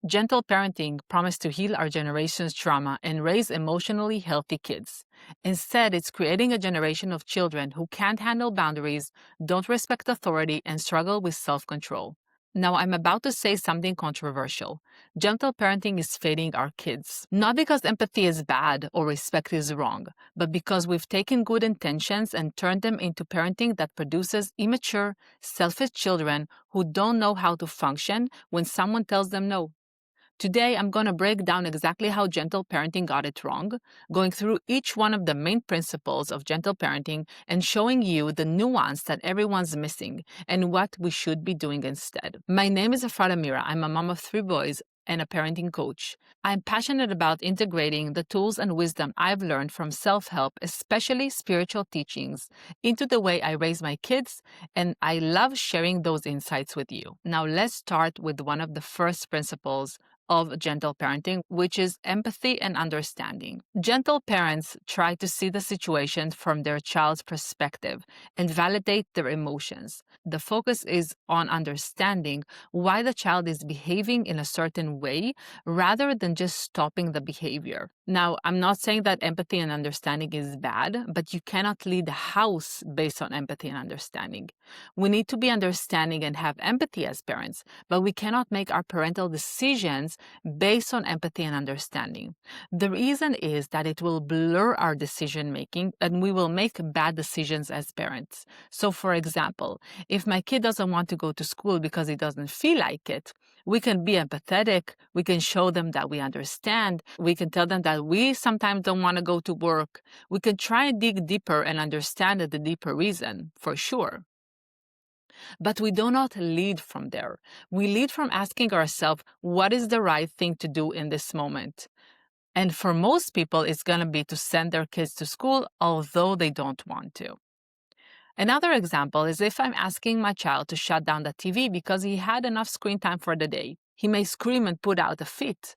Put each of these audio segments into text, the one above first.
Gentle parenting promised to heal our generation's trauma and raise emotionally healthy kids. Instead, it's creating a generation of children who can't handle boundaries, don't respect authority, and struggle with self-control. Now, I'm about to say something controversial. Gentle parenting is failing our kids. Not because empathy is bad or respect is wrong, but because we've taken good intentions and turned them into parenting that produces immature, selfish children who don't know how to function when someone tells them no. Today, I'm going to break down exactly how gentle parenting got it wrong, going through each one of the main principles of gentle parenting and showing you the nuance that everyone's missing and what we should be doing instead. My name is Efrat Amira. I'm a mom of 3 boys and a parenting coach. I'm passionate about integrating the tools and wisdom I've learned from self-help, especially spiritual teachings, into the way I raise my kids, and I love sharing those insights with you. Now let's start with one of the first principles of gentle parenting, which is empathy and understanding. Gentle parents try to see the situation from their child's perspective and validate their emotions. The focus is on understanding why the child is behaving in a certain way rather than just stopping the behavior. Now, I'm not saying that empathy and understanding is bad, but you cannot lead a house based on empathy and understanding. We need to be understanding and have empathy as parents, but we cannot make our parental decisions based on empathy and understanding. The reason is that it will blur our decision making and we will make bad decisions as parents. So, for example, if my kid doesn't want to go to school because he doesn't feel like it, we can be empathetic, we can show them that we understand, we can tell them that we sometimes don't want to go to work, we can try and dig deeper and understand the deeper reason, for sure. But we do not lead from there. We lead from asking ourselves, what is the right thing to do in this moment? And for most people, it's going to be to send their kids to school, although they don't want to. Another example is if I'm asking my child to shut down the TV because he had enough screen time for the day. He may scream and put out a fit.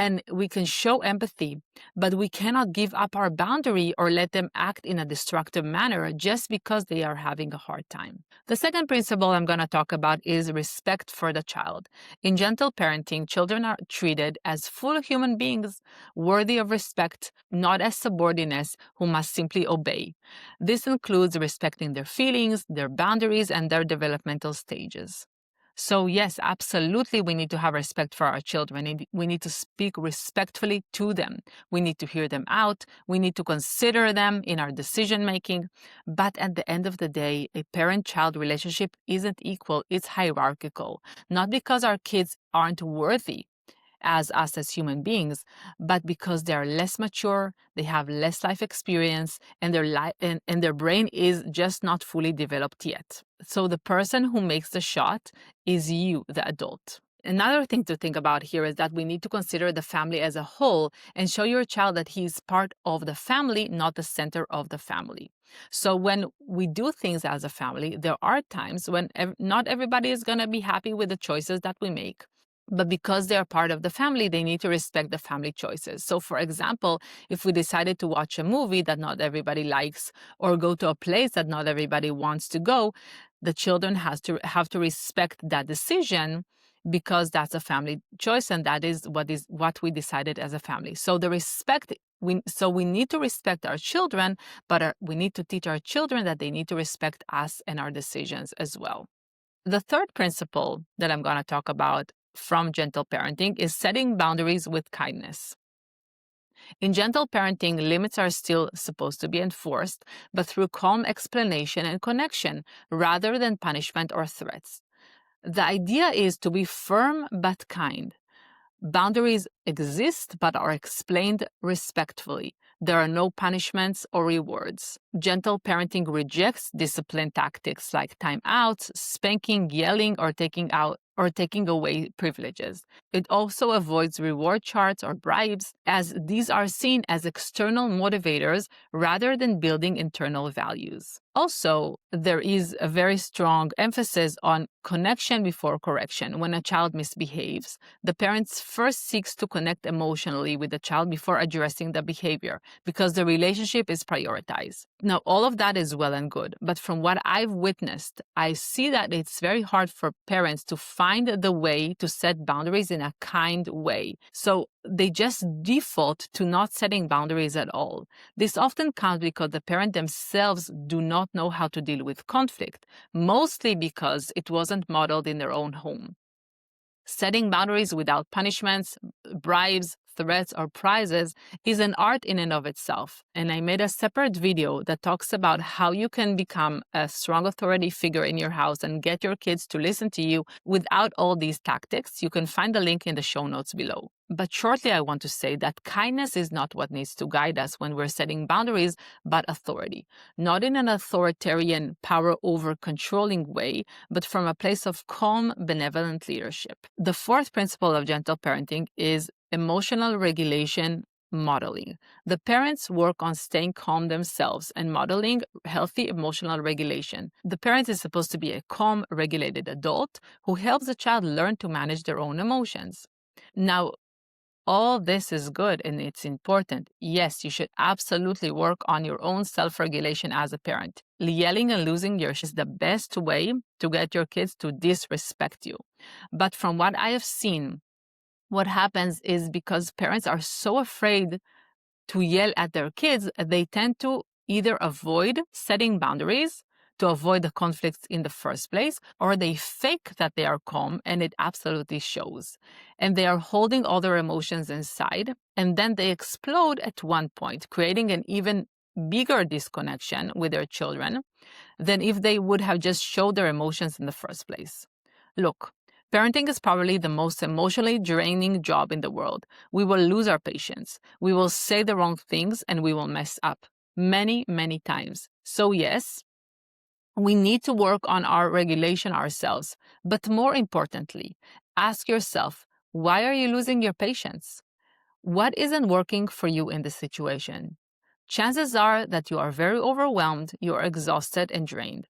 And we can show empathy, but we cannot give up our boundary or let them act in a destructive manner just because they are having a hard time. The second principle I'm going to talk about is respect for the child. In gentle parenting, children are treated as full human beings, worthy of respect, not as subordinates who must simply obey. This includes respecting their feelings, their boundaries, and their developmental stages. So yes, absolutely, we need to have respect for our children. We need to speak respectfully to them. We need to hear them out. We need to consider them in our decision making. But at the end of the day, a parent-child relationship isn't equal. It's hierarchical. Not because our kids aren't worthy as us as human beings, but because they are less mature, they have less life experience, and their brain is just not fully developed yet. So the person who makes the shot is you, the adult. Another thing to think about here is that we need to consider the family as a whole and show your child that he's part of the family, not the center of the family. So when we do things as a family, there are times when not everybody is going to be happy with the choices that we make. But because they are part of the family, they need to respect the family choices. So, for example, if we decided to watch a movie that not everybody likes or go to a place that not everybody wants to go, the children have to respect that decision because that's a family choice and that is what we decided as a family. So we need to respect our children, but we need to teach our children that they need to respect us and our decisions as well. The third principle that I'm going to talk about from gentle parenting is setting boundaries with kindness. In gentle parenting, limits are still supposed to be enforced, but through calm explanation and connection, rather than punishment or threats. The idea is to be firm but kind. Boundaries exist but are explained respectfully. There are no punishments or rewards. Gentle parenting rejects discipline tactics like timeouts, spanking, yelling, or taking away privileges. It also avoids reward charts or bribes, as these are seen as external motivators rather than building internal values. Also, there is a very strong emphasis on connection before correction. When a child misbehaves, the parents first seeks to connect emotionally with the child before addressing the behavior because the relationship is prioritized. Now, all of that is well and good, but from what I've witnessed, I see that it's very hard for parents to find the way to set boundaries in a kind way. So they just default to not setting boundaries at all. This often comes because the parent themselves do not know how to deal with conflict, mostly because it wasn't modeled in their own home. Setting boundaries without punishments, bribes, threats, or prizes is an art in and of itself. And I made a separate video that talks about how you can become a strong authority figure in your house and get your kids to listen to you without all these tactics. You can find the link in the show notes below. But shortly, I want to say that kindness is not what needs to guide us when we're setting boundaries, but authority. Not in an authoritarian, power over controlling way, but from a place of calm, benevolent leadership. The fourth principle of gentle parenting is emotional regulation modeling. The parents work on staying calm themselves and modeling healthy emotional regulation. The parent is supposed to be a calm, regulated adult who helps the child learn to manage their own emotions. Now, all this is good and it's important. Yes, you should absolutely work on your own self-regulation as a parent. Yelling and losing your shit is the best way to get your kids to disrespect you. But from what I have seen, what happens is because parents are so afraid to yell at their kids, they tend to either avoid setting boundaries to avoid the conflicts in the first place, or they fake that they are calm and it absolutely shows. And they are holding all their emotions inside, and then they explode at one point, creating an even bigger disconnection with their children than if they would have just showed their emotions in the first place. Look, parenting is probably the most emotionally draining job in the world. We will lose our patience. We will say the wrong things and we will mess up many, many times. So yes, we need to work on our regulation ourselves. But more importantly, ask yourself, why are you losing your patience? What isn't working for you in this situation? Chances are that you are very overwhelmed, you are exhausted and drained.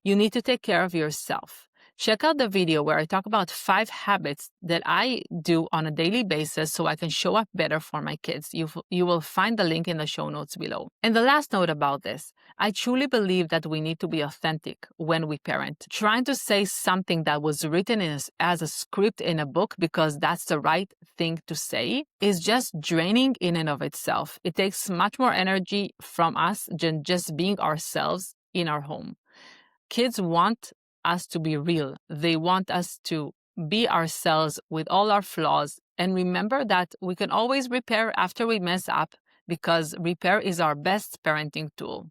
You need to take care of yourself. Check out the video where I talk about 5 habits that I do on a daily basis so I can show up better for my kids. You will find the link in the show notes below. And the last note about this, I truly believe that we need to be authentic when we parent. Trying to say something that was written as a script in a book because that's the right thing to say is just draining in and of itself. It takes much more energy from us than just being ourselves in our home. Kids want us to be real. They want us to be ourselves with all our flaws. And remember that we can always repair after we mess up because repair is our best parenting tool.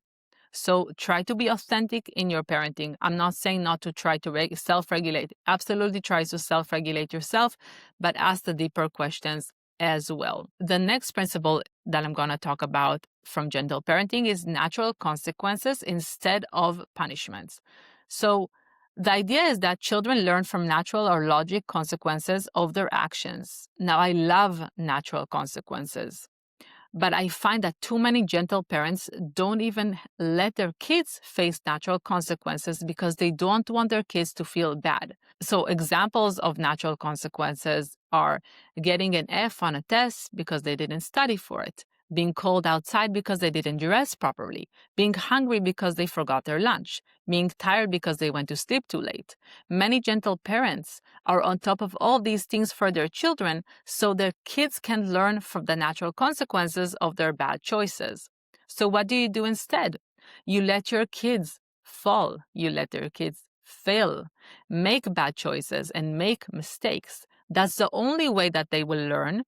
So try to be authentic in your parenting. I'm not saying not to try to self-regulate. Absolutely try to self-regulate yourself, but ask the deeper questions as well. The next principle that I'm going to talk about from gentle parenting is natural consequences instead of punishments. So the idea is that children learn from natural or logic consequences of their actions. Now, I love natural consequences, but I find that too many gentle parents don't even let their kids face natural consequences because they don't want their kids to feel bad. So examples of natural consequences are getting an F on a test because they didn't study for it, being called outside because they didn't dress properly, being hungry because they forgot their lunch, being tired because they went to sleep too late. Many gentle parents are on top of all these things for their children so their kids can learn from the natural consequences of their bad choices. So what do you do instead? You let your kids fall. You let your kids fail, make bad choices, and make mistakes. That's the only way that they will learn.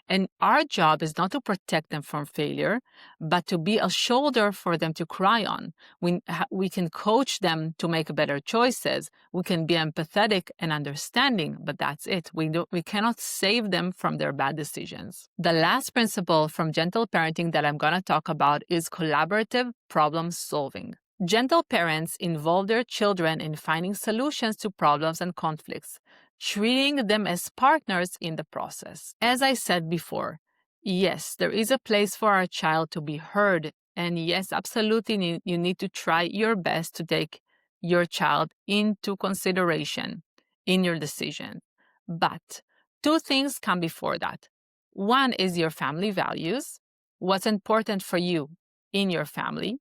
And our job is not to protect them from failure, but to be a shoulder for them to cry on. We can coach them to make better choices. We can be empathetic and understanding, but that's it. We cannot save them from their bad decisions. The last principle from gentle parenting that I'm going to talk about is collaborative problem solving. Gentle parents involve their children in finding solutions to problems and conflicts, treating them as partners in the process. As I said before, yes, there is a place for our child to be heard And yes, absolutely, you need to try your best to take your child into consideration in your decision. But two things come before that. One is your family values, what's important for you in your family.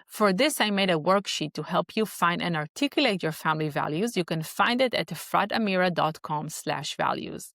For this, I made a worksheet to help you find and articulate your family values. You can find it at efratamira.com/values.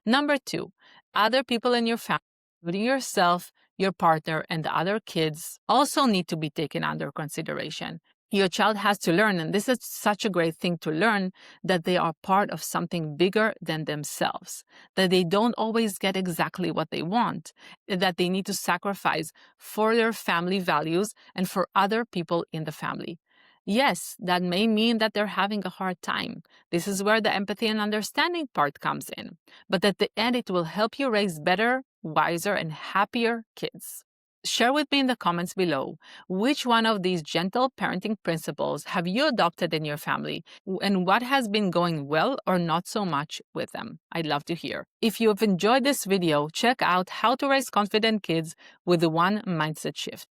Number two, other people in your family, including yourself, your partner, and the other kids, also need to be taken under consideration. Your child has to learn, and this is such a great thing to learn, that they are part of something bigger than themselves, that they don't always get exactly what they want, that they need to sacrifice for their family values and for other people in the family. Yes, that may mean that they're having a hard time. This is where the empathy and understanding part comes in. But at the end, it will help you raise better, wiser, and happier kids. Share with me in the comments below which one of these gentle parenting principles have you adopted in your family and what has been going well or not so much with them. I'd love to hear. If you have enjoyed this video, check out How to Raise Confident Kids with the One Mindset Shift.